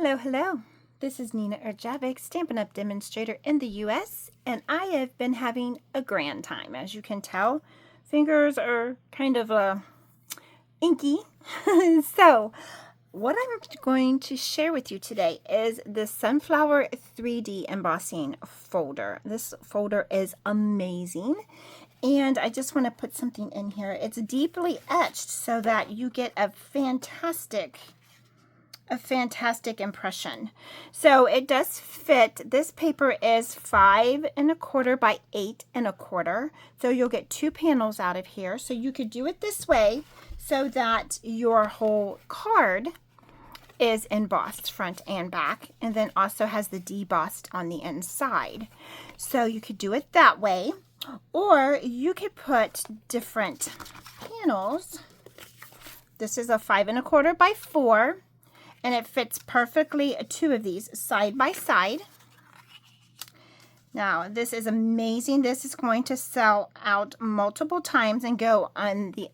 Hello, hello. This is Nina Erjavik, Stampin' Up! Demonstrator in the US, and I have been having a grand time. As you can tell, fingers are kind of inky. So, what I'm going to share with you today is the Sunflower 3D embossing folder. This folder is amazing. And I just want to put something in here. It's deeply etched so that you get a fantastic impression. So it does fit. This paper is 5 1/4 by 8 1/4. So you'll get 2 panels out of here. So you could do it this way so that your whole card is embossed front and back, and then also has the debossed on the inside. So you could do it that way, or you could put different panels. This is a 5 1/4 by 4. And it fits perfectly 2 of these side by side. Now, this is amazing. This is going to sell out multiple times and go on the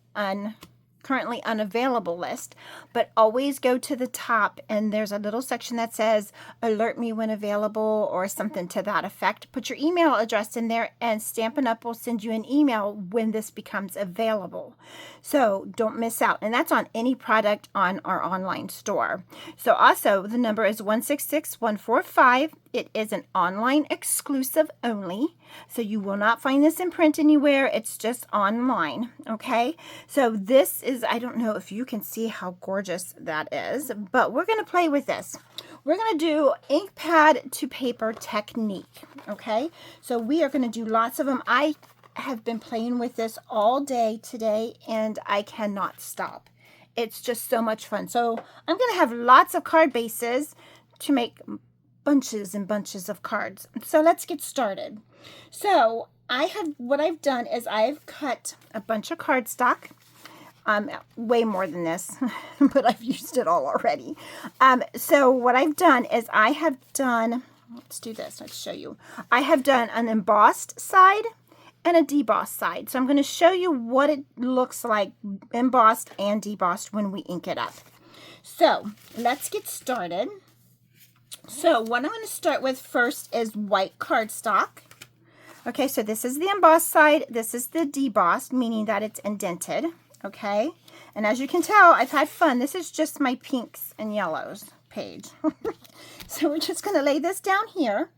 currently unavailable list, but always go to the top and there's a little section that says alert me when available or something to that effect. Put your email address in there and Stampin' Up! Will send you an email when this becomes available. So don't miss out. And that's on any product on our online store. So also the number is 166145. It is an online exclusive only. So you will not find this in print anywhere. It's just online. Okay. So this is, I don't know if you can see how gorgeous that is, but we're going to play with this. We're going to do ink pad to paper technique. Okay. So we are going to do lots of them. I have been playing with this all day today and I cannot stop. It's just so much fun. So I'm going to have lots of card bases to make bunches and bunches of cards. So let's get started. So what I've done is I've cut a bunch of cardstock, way more than this, but I've used it all already. So what I've done is I have done, let's do this, let's show you. I have done an embossed side and a debossed side. So I'm going to show you what it looks like embossed and debossed when we ink it up. So let's get started. So what I'm going to start with first is white cardstock. Okay, so this is the embossed side. This is the debossed, meaning that it's indented. Okay, and as you can tell, I've had fun. This is just my pinks and yellows page. So we're just going to lay this down here.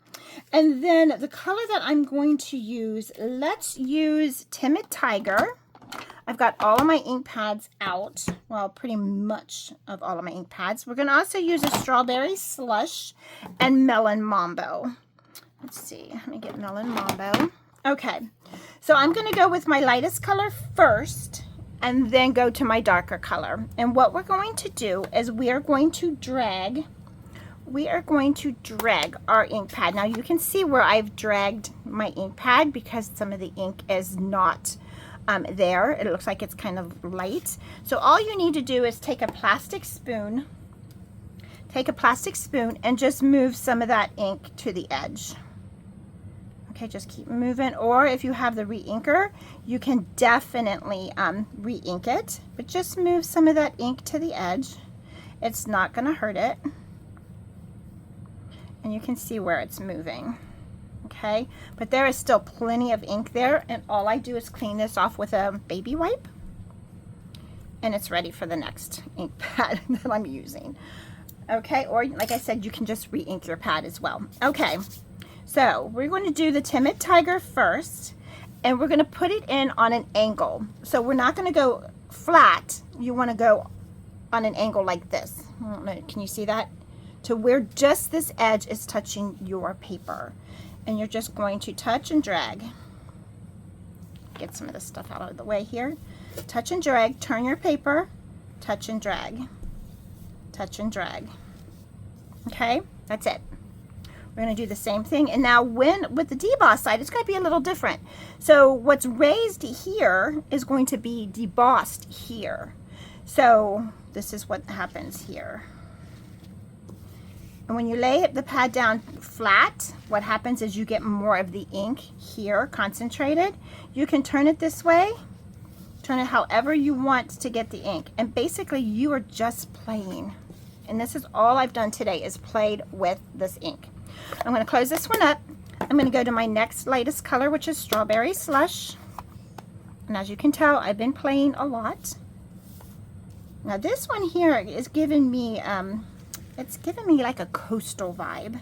And then the color that I'm going to use, let's use Timid Tiger. I've got all of my ink pads out. Well, pretty much of all of my ink pads. We're going to also use a Strawberry Slush and Melon Mambo. Let's see. Let me get Melon Mambo. Okay. So I'm going to go with my lightest color first and then go to my darker color. And what we're going to do is we are going to drag our ink pad. Now you can see where I've dragged my ink pad because some of the ink is not there. It looks like it's kind of light. So all you need to do is take a plastic spoon and just move some of that ink to the edge. Okay, just keep moving. Or if you have the re-inker, you can definitely re-ink it, but just move some of that ink to the edge. It's not going to hurt it. And you can see where it's moving. Okay, but there is still plenty of ink there, and all I do is clean this off with a baby wipe, and it's ready for the next ink pad that I'm using. Okay, or like I said, you can just re-ink your pad as well. Okay, so we're going to do the Timid Tiger first, and we're going to put it in on an angle. So we're not going to go flat. You want to go on an angle like this. I don't know, can you see that? To where just this edge is touching your paper. And you're just going to touch and drag. Get some of this stuff out of the way here. Touch and drag, turn your paper, touch and drag. Touch and drag. Okay, that's it. We're going to do the same thing. And now with the deboss side, it's going to be a little different. So what's raised here is going to be debossed here. So this is what happens here. And when you lay the pad down flat, what happens is you get more of the ink here concentrated. You can turn it this way, turn it however you want to get the ink. And basically you are just playing. And this is all I've done today, is played with this ink. I'm going to close this one up. I'm going to go to my next latest color, which is Strawberry Slush. And as you can tell, I've been playing a lot. Now this one here is giving me, it's giving me like a coastal vibe,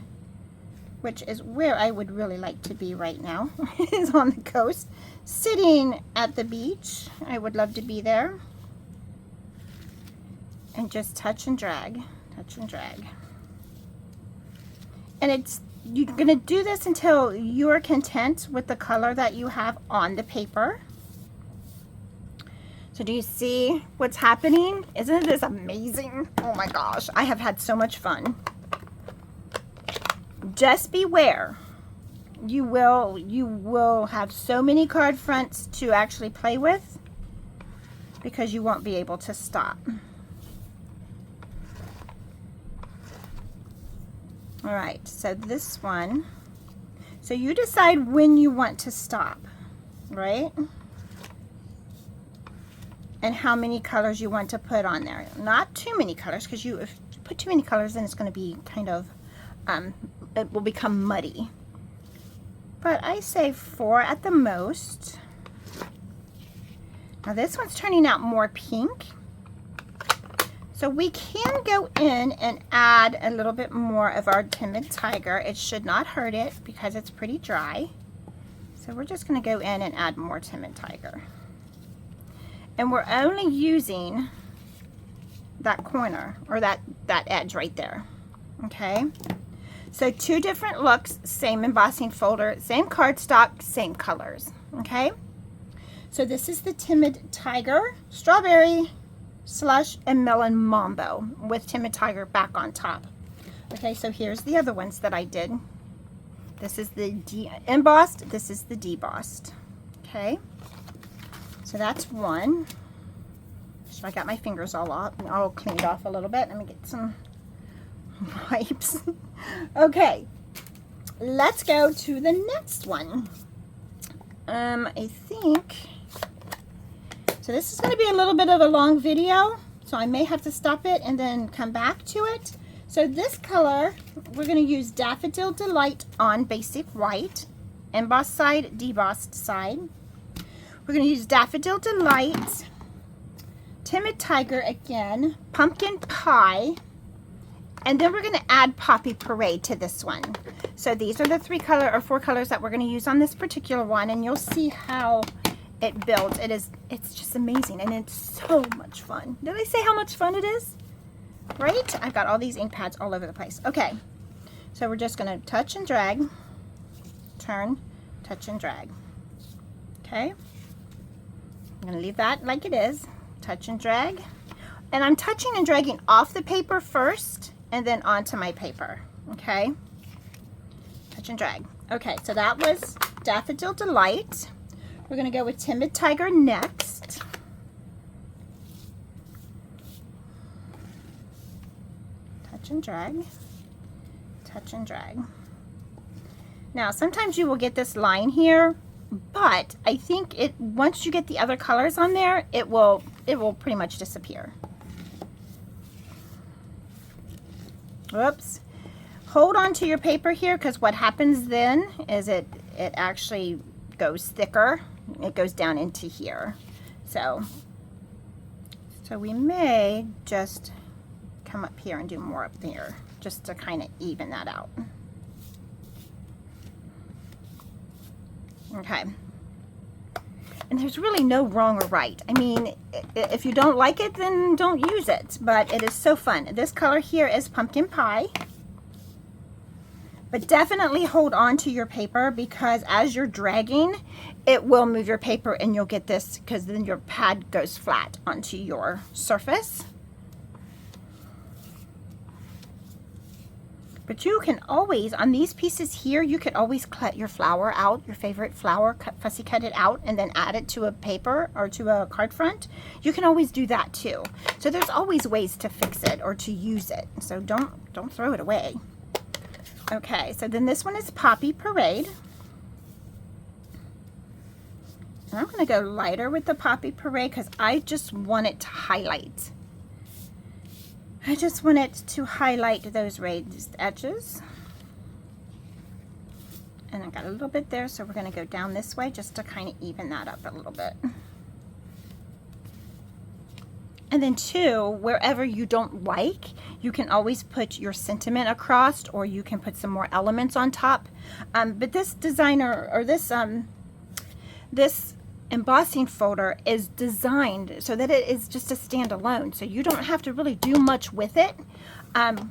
which is where I would really like to be right now, is on the coast, sitting at the beach. I would love to be there. And just touch and drag, touch and drag. And you're going to do this until you're content with the color that you have on the paper. So do you see what's happening? Isn't this amazing? Oh my gosh, I have had so much fun. Just beware. You will have so many card fronts to actually play with, because you won't be able to stop. All right, so this one, so you decide when you want to stop, right? And how many colors you want to put on there. Not too many colors, because if you put too many colors, then it's going to be kind of, it will become muddy. But I say 4 at the most. Now this one's turning out more pink. So we can go in and add a little bit more of our Timid Tiger. It should not hurt it because it's pretty dry. So we're just going to go in and add more Timid Tiger. And we're only using that corner, or that edge right there. Okay. So 2 different looks, same embossing folder, same cardstock, same colors. Okay. So this is the Timid Tiger, Strawberry Slush, and Melon Mambo with Timid Tiger back on top. Okay, so here's the other ones that I did. This is the embossed, this is the debossed. Okay, so that's one. So I got my fingers all cleaned off a little bit. Let me get some wipes. Okay, let's go to the next one. I think, so this is going to be a little bit of a long video, so I may have to stop it and then come back to it. So this color, we're going to use Daffodil Delight on basic white, embossed side, debossed side. We're going to use Daffodil Delight, Timid Tiger again, Pumpkin Pie, and then we're going to add Poppy Parade to this one. So these are the 4 colors that we're going to use on this particular one, and you'll see how it builds. It's just amazing, and it's so much fun. Did I say how much fun it is? Right? I've got all these ink pads all over the place. Okay, so we're just going to touch and drag, turn, touch and drag. Okay, I'm going to leave that like it is. Touch and drag, and I'm touching and dragging off the paper first and then onto my paper. Okay, touch and drag. Okay, so that was Daffodil Delight. We're going to go with Timid Tiger next. Touch and drag, touch and drag. Now sometimes you will get this line here, but I think once you get the other colors on there, it will pretty much disappear. Whoops. Hold on to your paper here, because what happens then is it actually goes thicker. It goes down into here. So we may just come up here and do more up there, just to kind of even that out. Okay. And there's really no wrong or right. I mean, if you don't like it, then don't use it. But it is so fun. This color here is Pumpkin Pie. But definitely hold on to your paper, because as you're dragging, it will move your paper and you'll get this, because then your pad goes flat onto your surface. But you can always, on these pieces here, you could always cut your flower out, your favorite flower, fussy cut it out, and then add it to a paper or to a card front. You can always do that too. So there's always ways to fix it or to use it. So don't throw it away. Okay, so then this one is Poppy Parade. And I'm going to go lighter with the Poppy Parade, because I just want it to highlight. I just want it to highlight those raised edges. And I got a little bit there, so we're going to go down this way just to kind of even that up a little bit. And then too, wherever you don't like, you can always put your sentiment across, or you can put some more elements on top. But this designer, or this embossing folder is designed so that it is just a standalone. So you don't have to really do much with it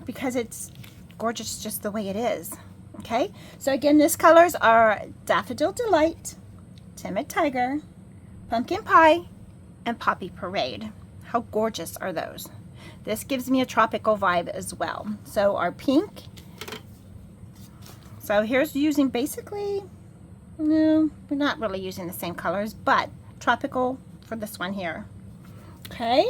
because it's gorgeous just the way it is. Okay, so again, these colors are Daffodil Delight, Timid Tiger, Pumpkin Pie, and Poppy Parade. How gorgeous are those? This gives me a tropical vibe as well. So our pink. So here's using basically, no, we're not really using the same colors, but tropical for this one here. Okay,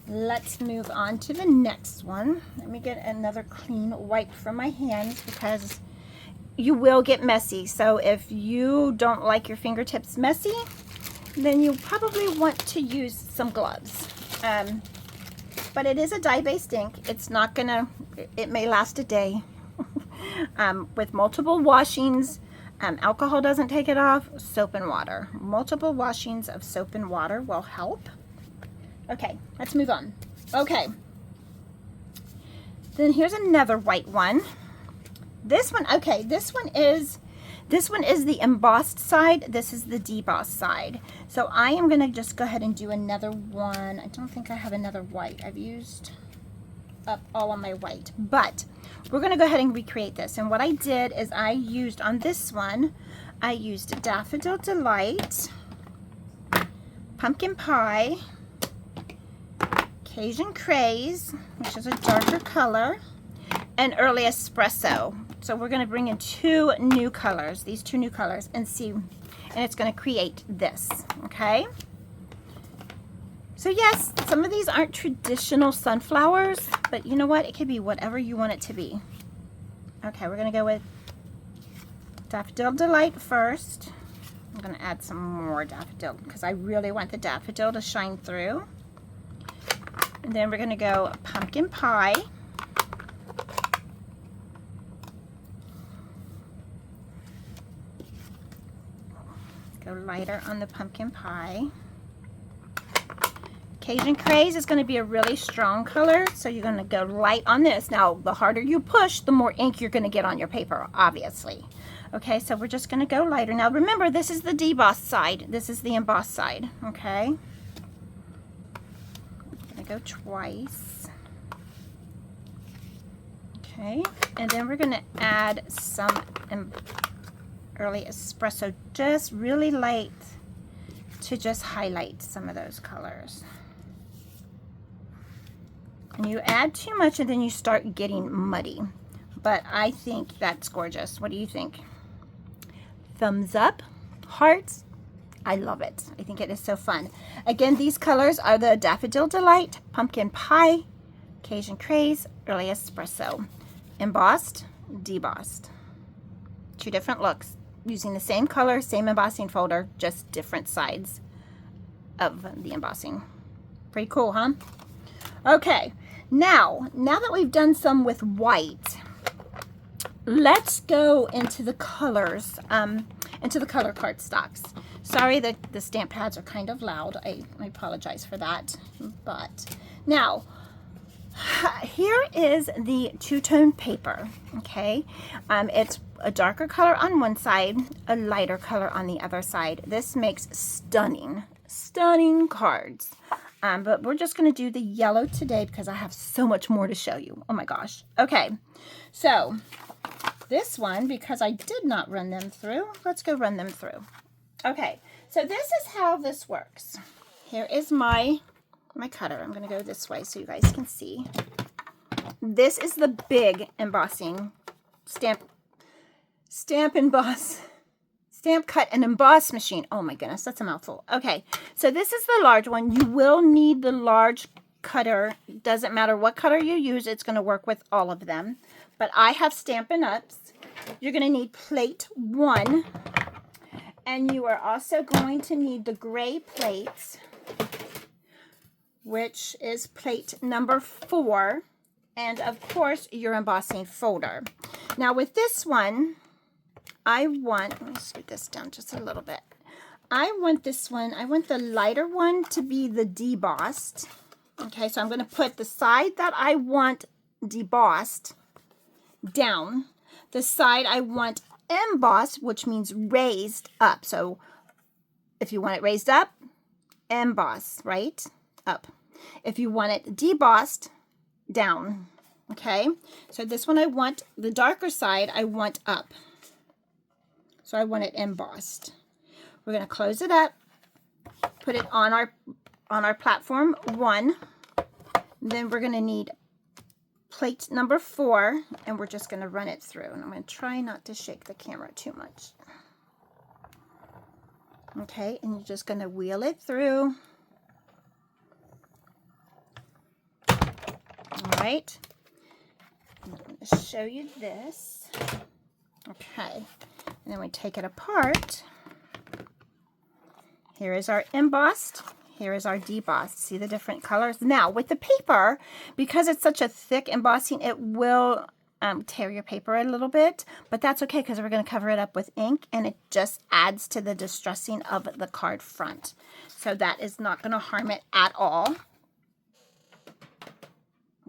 let's move on to the next one. Let me get another clean wipe from my hands because you will get messy. So if you don't like your fingertips messy, then you probably want to use some gloves. But it is a dye-based ink. It's not gonna, it may last a day. With multiple washings, alcohol doesn't take it off, soap and water. Multiple washings of soap and water will help. Okay, let's move on. Okay. Then here's another white one. This one, okay, this one is the embossed side. This is the debossed side. So I am going to just go ahead and do another one. I don't think I have another white. I've used up all of my white. But we're going to go ahead and recreate this. And what I did is I used, on this one, I used Daffodil Delight, Pumpkin Pie, Cajun Craze, which is a darker color, and Early Espresso. So we're going to bring in two new colors, these two new colors, and see, and it's going to create this, okay? So yes, some of these aren't traditional sunflowers, but you know what? It could be whatever you want it to be. Okay, we're going to go with Daffodil Delight first. I'm going to add some more daffodil because I really want the daffodil to shine through. And then we're going to go Pumpkin Pie. Go lighter on the Pumpkin Pie. Cajun Craze is going to be a really strong color, so you're going to go light on this. Now, the harder you push, the more ink you're going to get on your paper, obviously. Okay, so we're just going to go lighter. Now, remember, this is the debossed side. This is the embossed side, okay? I'm going to go twice. Okay, and then we're going to add some Early Espresso, just really light to just highlight some of those colors. And you add too much and then you start getting muddy. But I think that's gorgeous. What do you think? Thumbs up, hearts. I love it. I think it is so fun. Again, these colors are the Daffodil Delight, Pumpkin Pie, Cajun Craze, Early Espresso. Embossed, debossed. Two different looks. Using the same color, same embossing folder, just different sides of the embossing. Pretty cool, huh? Okay, now that we've done some with white, let's go into the colors, into the color cardstocks. Sorry that the stamp pads are kind of loud. I apologize for that. But now, here is the two-tone paper, okay? It's a darker color on one side, a lighter color on the other side. This makes stunning, stunning cards. But we're just going to do the yellow today because I have so much more to show you. Oh my gosh. Okay, so this one, because I did not run them through, let's go run them through. Okay, so this is how this works. Here is my cutter. I'm going to go this way so you guys can see. This is the big embossing stamp cut and emboss machine. Oh my goodness, that's a mouthful. Okay, so this is the large one. You will need the large cutter. Doesn't matter what cutter you use, it's going to work with all of them. But I have Stampin' Ups. You're going to need plate 1. And you are also going to need the gray plates which is plate number 4. And of course, your embossing folder. Now with this one, let me scoot this down just a little bit. I want the lighter one to be the debossed. Okay, so I'm going to put the side that I want debossed down. The side I want embossed, which means raised up. So if you want it raised up, emboss, right? Up. If you want it debossed, down. Okay, so this one I want the darker side, I want up. So I want it embossed. We're going to close it up, put it on our platform 1. Then we're going to need plate number 4, and we're just going to run it through. And I'm going to try not to shake the camera too much. Okay, and you're just going to wheel it through. All right. I'm going to show you this. Okay, and then we take it apart. Here is our embossed. Here is our debossed. See the different colors? Now, with the paper, because it's such a thick embossing, it will tear your paper a little bit, but that's okay because we're going to cover it up with ink, and it just adds to the distressing of the card front. So that is not going to harm it at all.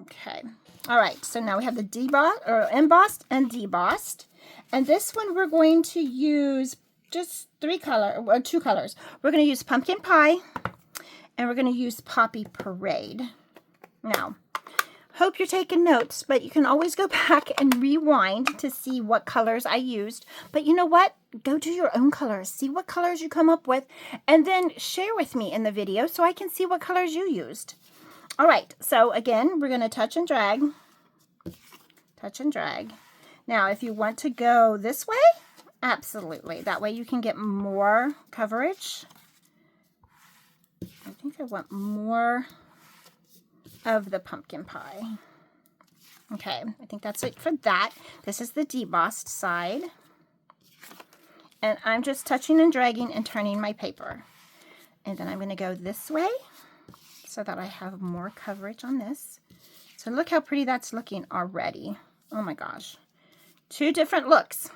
Okay. All right. So now we have the embossed and debossed. And this one we're going to use just 2 colors. We're going to use Pumpkin Pie, and we're going to use Poppy Parade. Now, hope you're taking notes, but you can always go back and rewind to see what colors I used. But you know what? Go do your own colors. See what colors you come up with, and then share with me in the video so I can see what colors you used. All right, so again, we're going to touch and drag. Touch and drag. Now, if you want to go this way, absolutely. That way you can get more coverage. I think I want more of the pumpkin pie. Okay, I think that's it for that. This is the debossed side. And I'm just touching and dragging and turning my paper. And then I'm going to go this way so that I have more coverage on this. So look how pretty that's looking already. Oh my gosh. 2 different looks.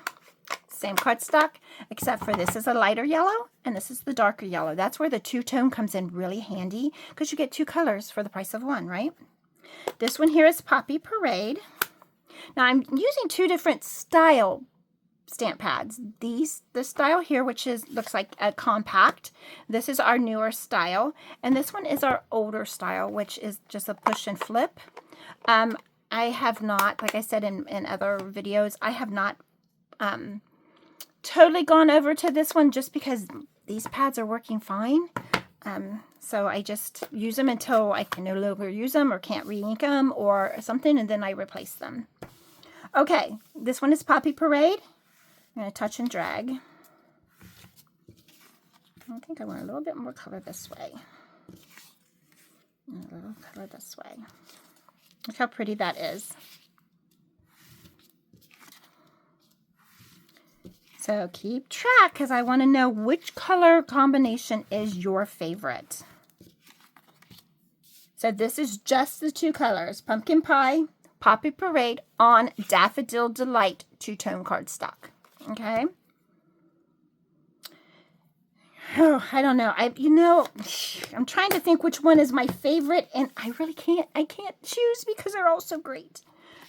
Same cardstock, except for this is a lighter yellow and this is the darker yellow. That's where the 2-tone comes in really handy because you get 2 colors for the price of 1, right? This one here is Poppy Parade. Now I'm using 2 different style stamp pads. This style here, which looks like a compact. This is our newer style, and this one is our older style, which is just a push and flip. I have not, like I said in other videos, I have not totally gone over to this one just because these pads are working fine. So I just use them until I can no longer use them or can't re-ink them or something, and then I replace them. Okay, this one is Poppy Parade. I'm going to touch and drag. I think I want a little bit more color this way. And a little color this way. Look how pretty that is. So keep track because I want to know which color combination is your favorite. So this is just the 2 colors, Pumpkin Pie, Poppy Parade on Daffodil Delight 2-tone cardstock. Okay. Oh, I don't know. I'm trying to think which one is my favorite, and I can't choose because they're all so great.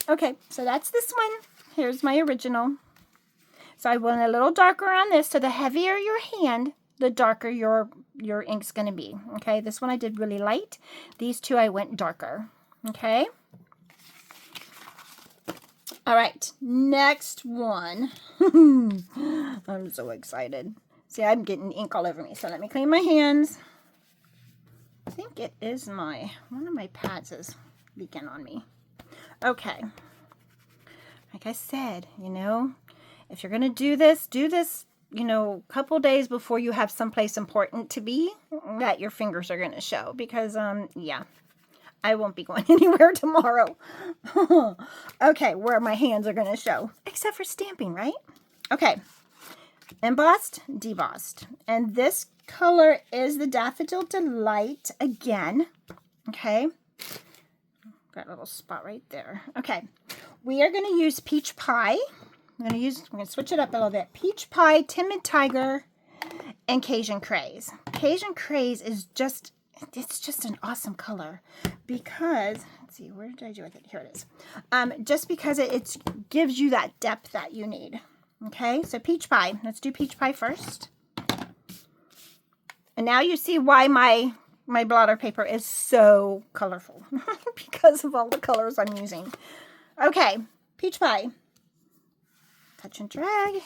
Okay, so that's this one. Here's my original. So I went a little darker on this, so the heavier your hand, the darker your ink's going to be. Okay, this one I did really light. These 2 I went darker. Okay. All right, next one. I'm so excited. See, I'm getting ink all over me, so let me clean my hands. I think it is one of my pads is leaking on me. Okay. Like I said, if you're going to do this, a couple days before you have someplace important to be that your fingers are going to show because, yeah. I won't be going anywhere tomorrow. Okay, where my hands are going to show. Except for stamping, right? Okay. Embossed, debossed. And this color is the Daffodil Delight again. Okay. Got a little spot right there. Okay. We are going to use Peach Pie. I'm going to switch it up a little bit. Peach Pie, Timid Tiger, and Cajun Craze. Cajun Craze is just, it's just an awesome color because, let's see, where did I do with it? Here it is. Just because it gives you that depth that you need. Okay, so Peach Pie. Let's do Peach Pie first. And now you see why my blotter paper is so colorful because of all the colors I'm using. Okay, Peach Pie. Touch and drag.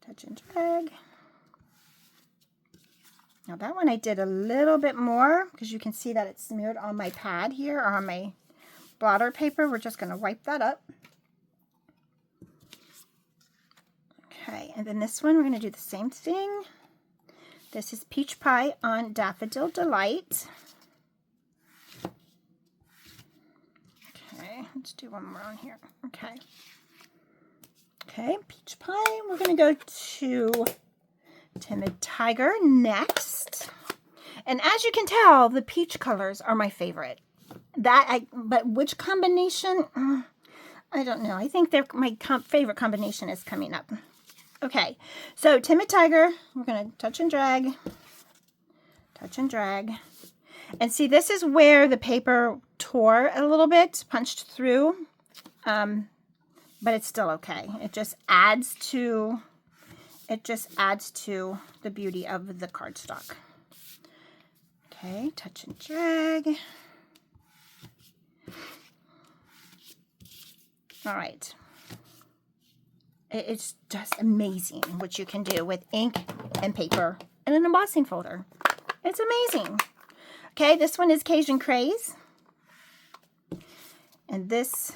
Touch and drag. Now that one I did a little bit more because you can see that it's smeared on my pad here or on my blotter paper. We're just going to wipe that up. Okay, and then this one we're going to do the same thing. This is Peach Pie on Daffodil Delight. Okay, let's do one more on here. Okay. Okay, Peach Pie. We're going to go to Timid Tiger next. And as you can tell, the peach colors are my favorite. But which combination? I don't know. I think my favorite combination is coming up. Okay, so Timid Tiger, we're going to touch and drag. Touch and drag. And see, this is where the paper tore a little bit, punched through. But it's still okay. It just adds to the beauty of the cardstock. Okay, touch and drag. All right. It's just amazing what you can do with ink and paper and an embossing folder. It's amazing. Okay, this one is Cajun Craze. And this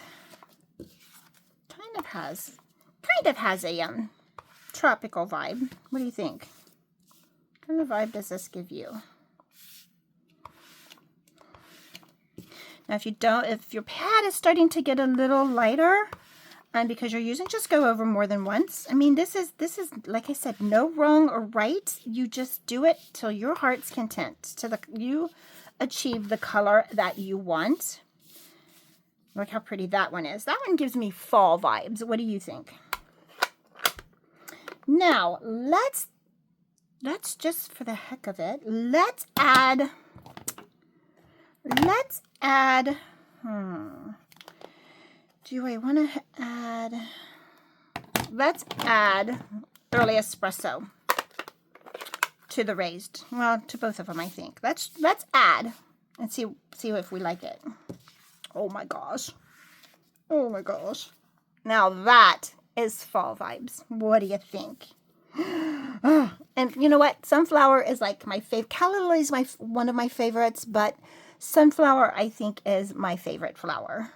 kind of has a tropical vibe. What do you think? What kind of vibe does this give you? Now if your pad is starting to get a little lighter, and because you're using, just go over more than once. I mean, this is like I said, no wrong or right. You just do it till your heart's content, you achieve the color that you want. Look how pretty that one is. That one gives me fall vibes. What do you think? Now, let's just for the heck of it, let's add, do I want to add, let's add early espresso to the raised, well, to both of them, I think. Let's add and see if we like it. Oh my gosh. Oh my gosh. Now that is fall vibes. What do you think? And you know what? Sunflower is like my favorite. Calla lily is one of my favorites, but sunflower I think is my favorite flower.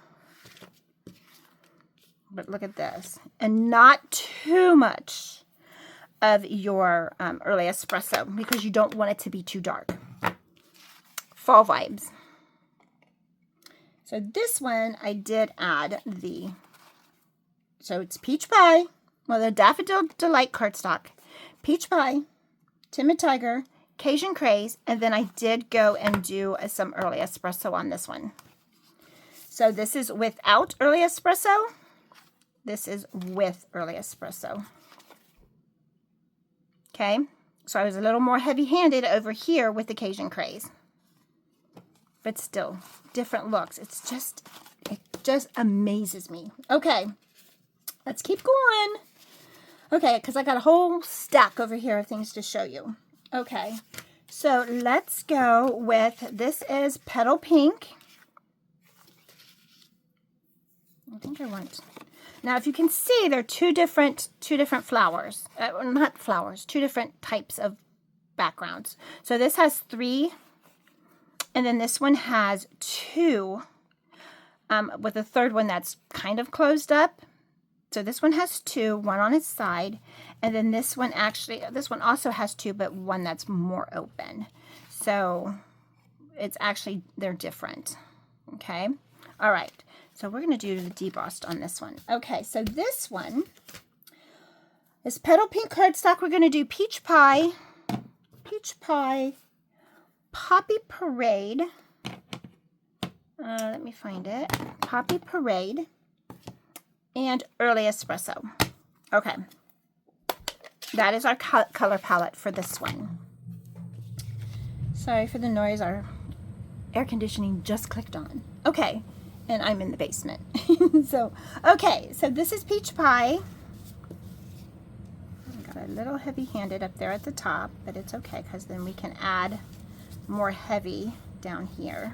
But look at this. And not too much of your early espresso because you don't want it to be too dark. Fall vibes. So this one I did add so it's Peach Pie, well, the Daffodil Delight cardstock, Peach Pie, Timid Tiger, Cajun Craze, and then I did go and do some early espresso on this one. So this is without early espresso. This is with early espresso. Okay, so I was a little more heavy-handed over here with the Cajun Craze. But still, different looks. It just amazes me. Okay, let's keep going. Okay, because I got a whole stack over here of things to show you. Okay, so let's go with, this is Petal Pink. I think I want... Now, if you can see, there are two different flowers. Not flowers, two different types of backgrounds. So this has 3, and then this one has 2, with a third one that's kind of closed up. So this one has 2, one on its side, and then this one also has 2, but one that's more open. So it's actually, they're different. Okay, all right. So we're going to do the debossed on this one. Okay, so this one is Petal Pink cardstock. We're going to do Peach Pie Poppy Parade. Let me find it. Poppy Parade and Early Espresso. Okay. That is our color palette for this one. Sorry for the noise. Our air conditioning just clicked on. Okay. And I'm in the basement. So, okay. So this is Peach Pie. I got a little heavy-handed up there at the top, but it's okay because then we can add more heavy down here.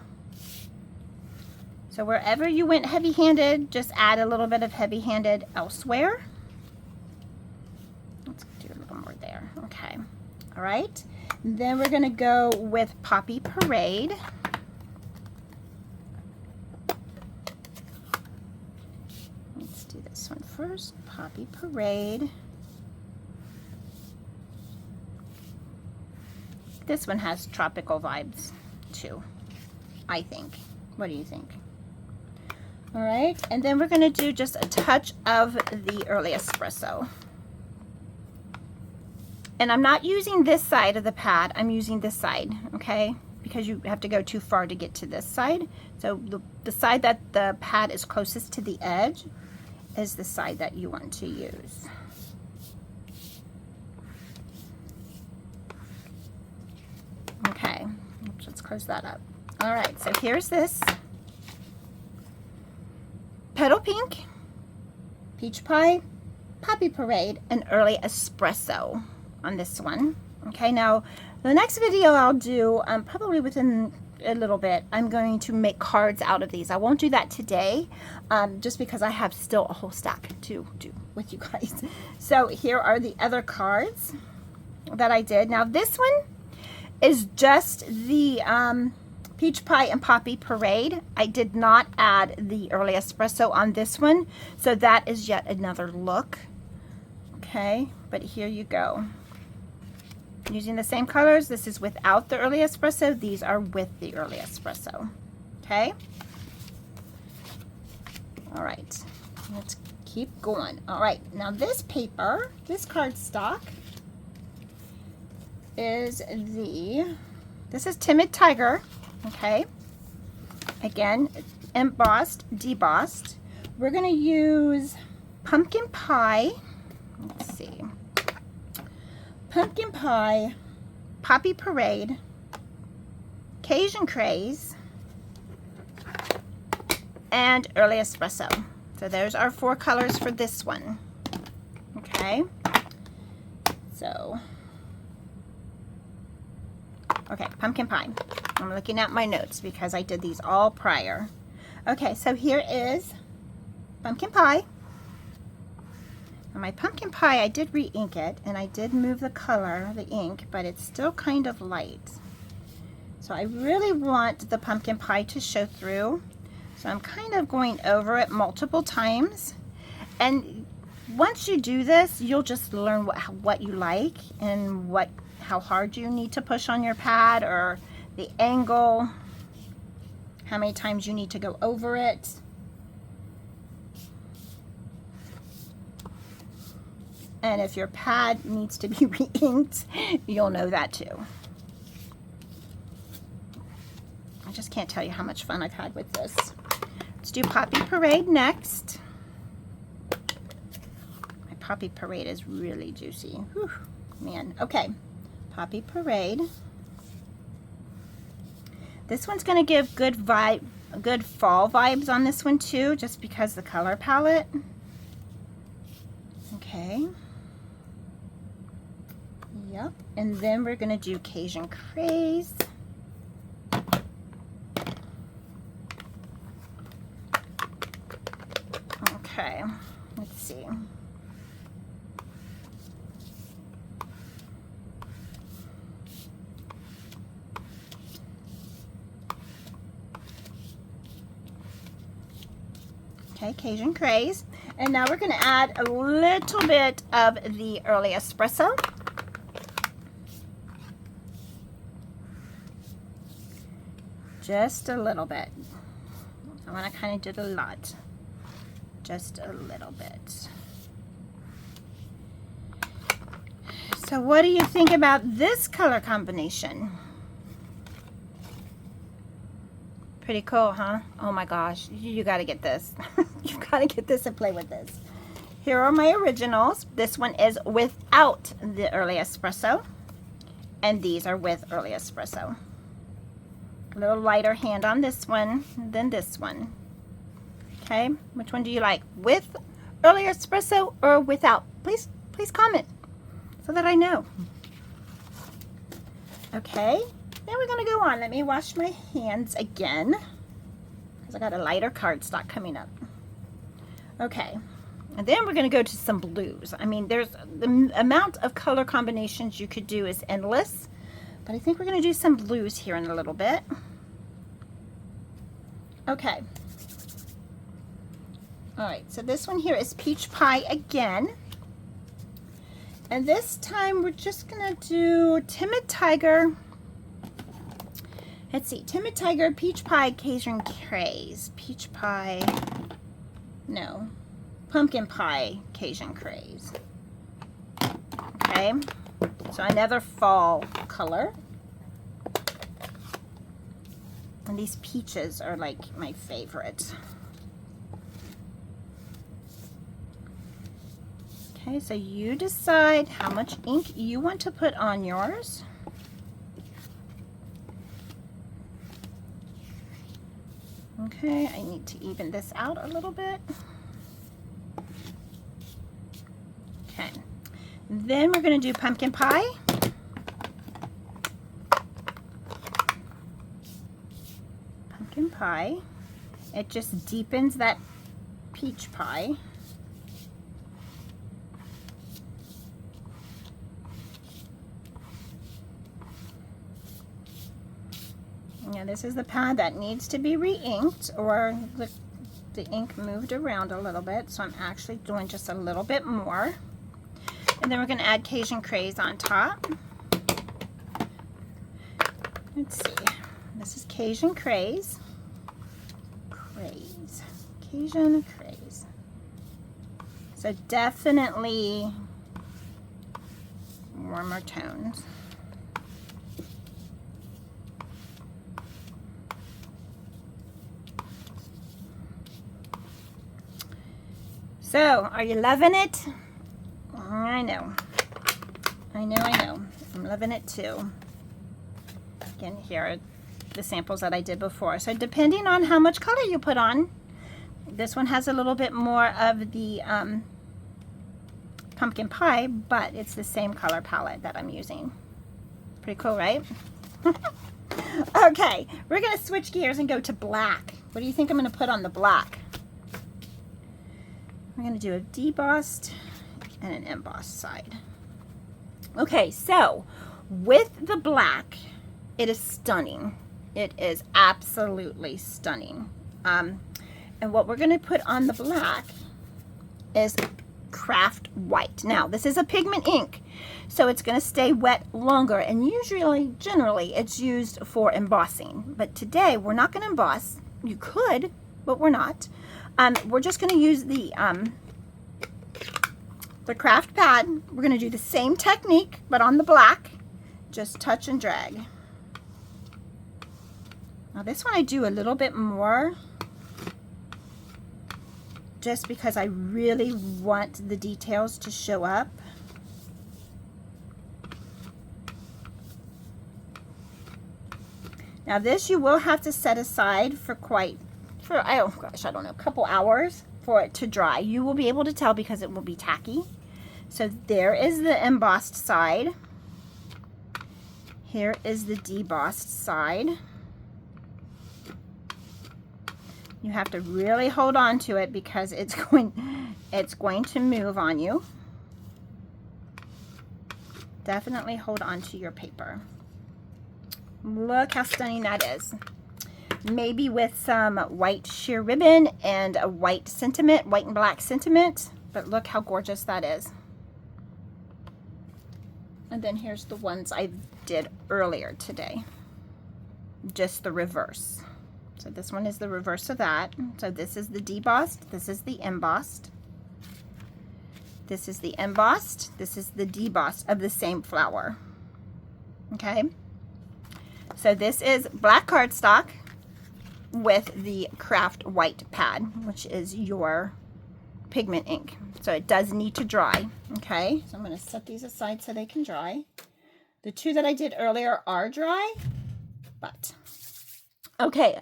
So wherever you went heavy-handed, just add a little bit of heavy-handed elsewhere. Let's do a little more there. Okay. All right. Then we're going to go with Poppy Parade. Let's do this one first. Poppy Parade. This one has tropical vibes too, I think. What do you think? All right, and then we're gonna do just a touch of the Early Espresso. And I'm not using this side of the pad, I'm using this side, okay? Because you have to go too far to get to this side. So the side that the pad is closest to the edge is the side that you want to use. Okay, let's close that up. All right, so here's this Petal Pink, Peach Pie, Poppy Parade, and Early Espresso on this one. Okay, now the next video I'll do, probably within a little bit, I'm going to make cards out of these. I won't do that today, just because I have still a whole stack to do with you guys. So here are the other cards that I did. Now this one is just the Peach Pie and Poppy Parade. I did not add the Early Espresso on this one, so that is yet another look. Okay, but here you go. Using the same colors. This is without the Early Espresso. These are with the Early Espresso. Okay. All right, let's keep going. All right, now this paper, this cardstock, is this is Timid Tiger, okay? Again, embossed, debossed. We're gonna use Pumpkin Pie. Let's see. Pumpkin Pie, Poppy Parade, Cajun Craze, and Early Espresso. So there's our 4 colors for this one. Okay. So okay, Pumpkin Pie. I'm looking at my notes because I did these all prior. Okay, so here is Pumpkin Pie. Now my Pumpkin Pie, I did re-ink it, and I did move the color, the ink, but it's still kind of light. So I really want the Pumpkin Pie to show through. So I'm kind of going over it multiple times. And once you do this, you'll just learn what you like and how hard you need to push on your pad, or the angle, how many times you need to go over it. And if your pad needs to be re-inked, you'll know that too. I just can't tell you how much fun I've had with this. Let's do Poppy Parade next. My Poppy Parade is really juicy. Whew, man. Okay. Poppy Parade. This one's going to give good fall vibes on this one too, just because the color palette. Okay. Yep. And then we're going to do Cajun Craze. Okay. Let's see. Okay, Cajun Craze. And now we're going to add a little bit of the Early Espresso. Just a little bit. I want to kind of do a lot. Just a little bit. So what do you think about this color combination? Pretty cool, huh? Oh my gosh, you got to get this. You've got to get this and play with this. Here are my originals. This one is without the early espresso, and these are with early espresso. A little lighter hand on this one than this one. Okay, which one do you like? With early espresso or without? Please comment so that I know. Okay, then we're gonna go on. Let me wash my hands again because I got a lighter cardstock coming up. Okay, and then we're gonna go to some blues. I mean, there's the amount of color combinations you could do is endless, but I think we're gonna do some blues here in a little bit. Okay. All right, so this one here is Peach Pie again. And this time we're just gonna do Timid Tiger. Let's see, Timid Tiger, Peach Pie, Cajun Craze. Peach Pie, no, Pumpkin Pie, Cajun Craze. Okay, so another fall color. And these peaches are like my favorite. Okay, so you decide how much ink you want to put on yours. Okay, I need to even this out a little bit. Okay, then we're going to do Pumpkin Pie. Pumpkin Pie. It just deepens that peach pie. Now this is the pad that needs to be re-inked, or the ink moved around a little bit, so I'm actually doing just a little bit more. And then we're going to add Cajun Craze on top. Let's see. This is Cajun Craze. Cajun Craze. So definitely warmer tones. So, are you loving it? I know. I'm loving it too. Again, here are the samples that I did before. So depending on how much color you put on, this one has a little bit more of the pumpkin pie, but it's the same color palette that I'm using. Pretty cool, right? Okay, we're going to switch gears and go to black. What do you think I'm going to put on the black? We're going to do a debossed and an embossed side. Okay, so with the black, it is stunning. It is absolutely stunning. And what we're going to put on the black is Craft White. Now, this is a pigment ink, so it's going to stay wet longer, and generally, it's used for embossing. But today, we're not going to emboss. You could, but we're not. We're just going to use the craft pad. We're going to do the same technique, but on the black. Just touch and drag. Now this one I do a little bit more, just because I really want the details to show up. Now this you will have to set aside for oh gosh, I don't know, a couple hours for it to dry. You will be able to tell because it will be tacky. So there is the embossed side. Here is the debossed side. You have to really hold on to it because it's going to move on you. Definitely hold on to your paper. Look how stunning that is. Maybe with some white sheer ribbon and a white sentiment, white and black sentiment, but look how gorgeous that is. And then here's the ones I did earlier today. Just the reverse. So this one is the reverse of that. So this is the debossed, this is the embossed. This is the embossed, this is the debossed of the same flower. Okay? So this is black cardstock. with the craft white pad, which is your pigment ink. So it does need to dry. Okay, so I'm going to set these aside so they can dry. The two that I did earlier are dry, but okay.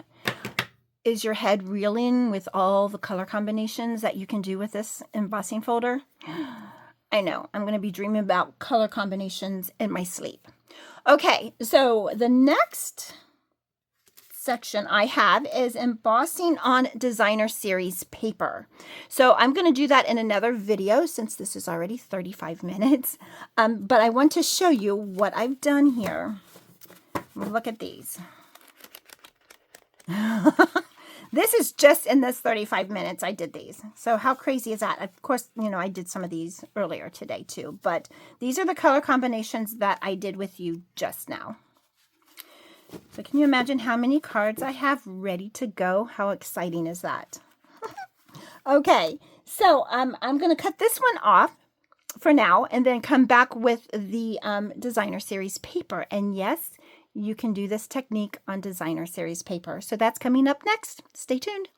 Is your head reeling with all the color combinations that you can do with this embossing folder? I know, I'm going to be dreaming about color combinations in my sleep. Okay, so the next section I have is embossing on designer series paper. So I'm going to do that in another video since this is already 35 minutes. But I want to show you what I've done here. Look at these. This is just in this 35 minutes I did these. So how crazy is that? Of course, you know, I did some of these earlier today too, but these are the color combinations that I did with you just now. So can you imagine how many cards I have ready to go? How exciting is that? Okay, so I'm going to cut this one off for now and then come back with the designer series paper. And yes, you can do this technique on designer series paper. So that's coming up next. Stay tuned.